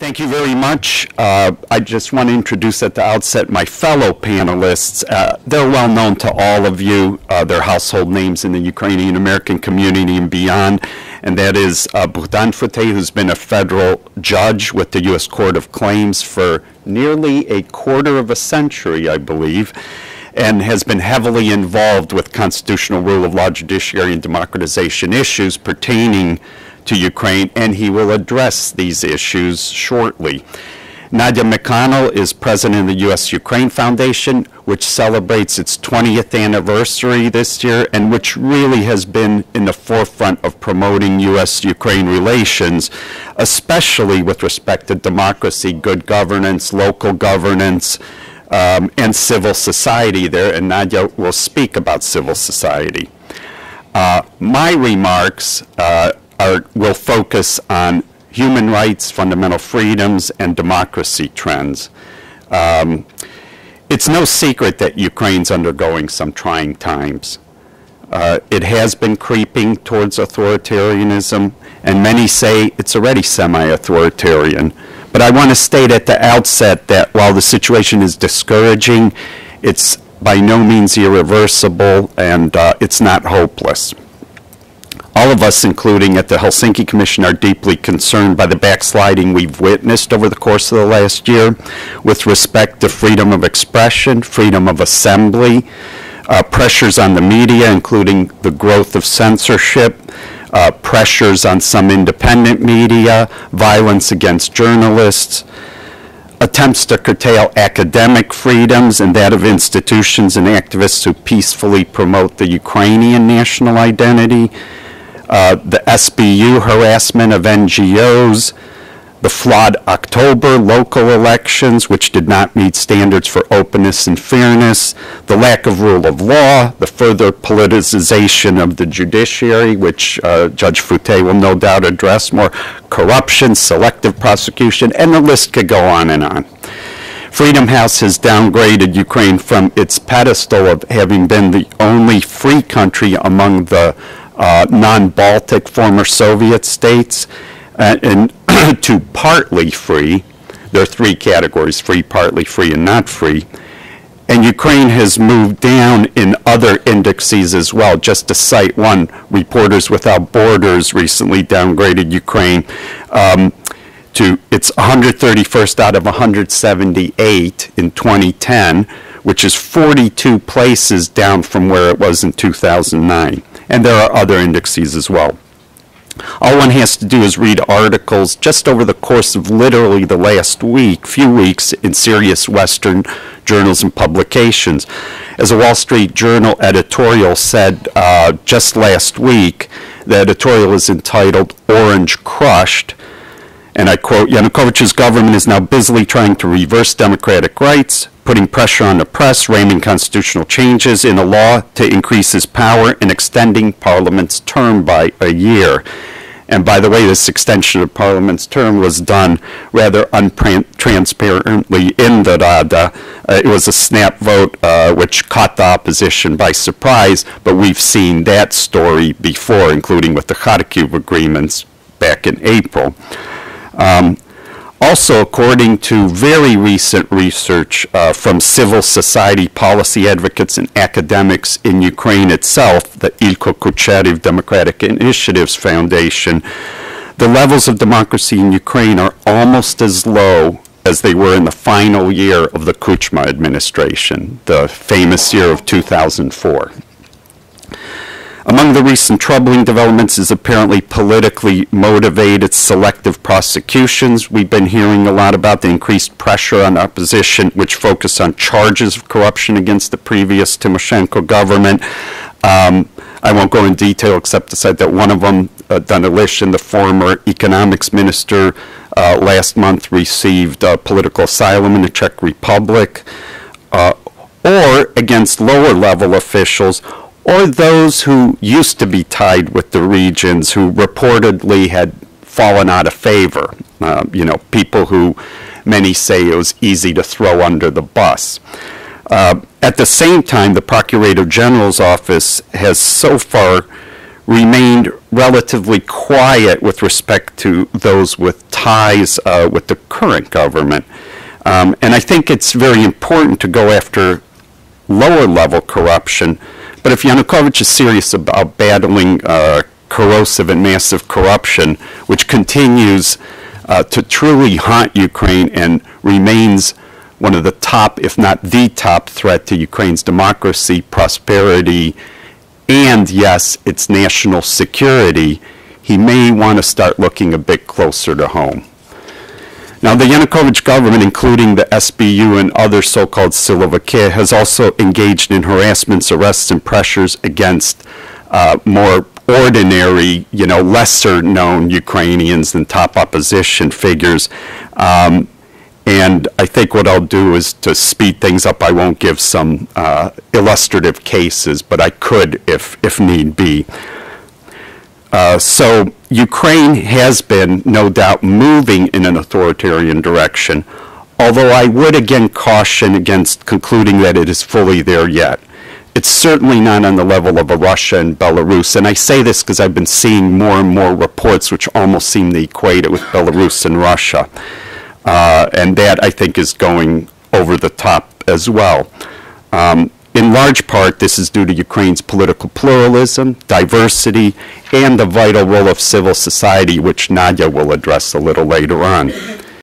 Thank you very much. I just want to introduce at the outset my fellow panelists. They're well known to all of you. They're household names in the Ukrainian American community and beyond. And that is Bogdan Futey, who's been a federal judge with the U.S. Court of Claims for nearly a quarter of a century, I believe, and has been heavily involved with constitutional rule of law, judiciary, and democratization issues pertaining to Ukraine, and he will address these issues shortly. Nadia McConnell is president of the U.S.-Ukraine Foundation, which celebrates its 20th anniversary this year, and which really has been in the forefront of promoting U.S.-Ukraine relations, especially with respect to democracy, good governance, local governance, and civil society there, and Nadia will speak about civil society. My remarks will focus on human rights, fundamental freedoms, and democracy trends. It's no secret that Ukraine's undergoing some trying times. It has been creeping towards authoritarianism, and many say it's already semi-authoritarian. But I want to state at the outset that while the situation is discouraging, it's by no means irreversible, and it's not hopeless. All of us, including at the Helsinki Commission, are deeply concerned by the backsliding we've witnessed over the course of the last year with respect to freedom of expression, freedom of assembly, pressures on the media, including the growth of censorship, pressures on some independent media, violence against journalists, attempts to curtail academic freedoms and that of institutions and activists who peacefully promote the Ukrainian national identity, the SBU harassment of NGOs, the flawed October local elections, which did not meet standards for openness and fairness, the lack of rule of law, the further politicization of the judiciary, which Judge Futey will no doubt address more, corruption, selective prosecution, and the list could go on and on. Freedom House has downgraded Ukraine from its pedestal of having been the only free country among the non-Baltic former Soviet states and to partly free. There are three categories: free, partly free, and not free. And Ukraine has moved down in other indexes as well. Just to cite one, Reporters Without Borders recently downgraded Ukraine to its 131st out of 178 in 2010, which is 42 places down from where it was in 2009. And there are other indexes as well. All one has to do is read articles just over the course of literally the last few weeks in serious Western journals and publications. As a Wall Street Journal editorial said just last week, the editorial is entitled "Orange Crushed," and I quote, "Yanukovych's government is now busily trying to reverse democratic rights, putting pressure on the press, ramming constitutional changes in a law to increase his power, and extending Parliament's term by a year." And by the way, this extension of Parliament's term was done rather untransparently in the Rada. It was a snap vote which caught the opposition by surprise, but we've seen that story before, including with the Kharkiv agreements back in April. Also, according to very recent research from civil society policy advocates and academics in Ukraine itself, the Ilko Kucherev Democratic Initiatives Foundation, the levels of democracy in Ukraine are almost as low as they were in the final year of the Kuchma administration, the famous year of 2004. Among the recent troubling developments is apparently politically motivated selective prosecutions. We've been hearing a lot about the increased pressure on opposition, which focus on charges of corruption against the previous Tymoshenko government. I won't go in detail except to say that one of them, Danylishin, the former economics minister, last month received political asylum in the Czech Republic, or against lower level officials, or those who used to be tied with the regions who reportedly had fallen out of favor, people who many say it was easy to throw under the bus. At the same time, the Procurator General's office has so far remained relatively quiet with respect to those with ties with the current government. And I think it's very important to go after lower level corruption. But if Yanukovych is serious about battling corrosive and massive corruption, which continues to truly haunt Ukraine and remains one of the top, if not the top, threat to Ukraine's democracy, prosperity, and, yes, its national security, he may want to start looking a bit closer to home. Now, the Yanukovych government, including the SBU and other so-called Siloviki, has also engaged in harassments, arrests, and pressures against more ordinary, lesser-known Ukrainians than top opposition figures. And I think what I'll do is to speed things up. I won't give some illustrative cases, but I could if need be. So Ukraine has been, no doubt, moving in an authoritarian direction, although I would again caution against concluding that it is fully there yet. It's certainly not on the level of Russia and Belarus, and I say this because I've been seeing more and more reports which almost seem to equate it with Belarus and Russia. And that, I think, is going over the top as well. In large part, this is due to Ukraine's political pluralism, diversity, and the vital role of civil society, which Nadia will address a little later on.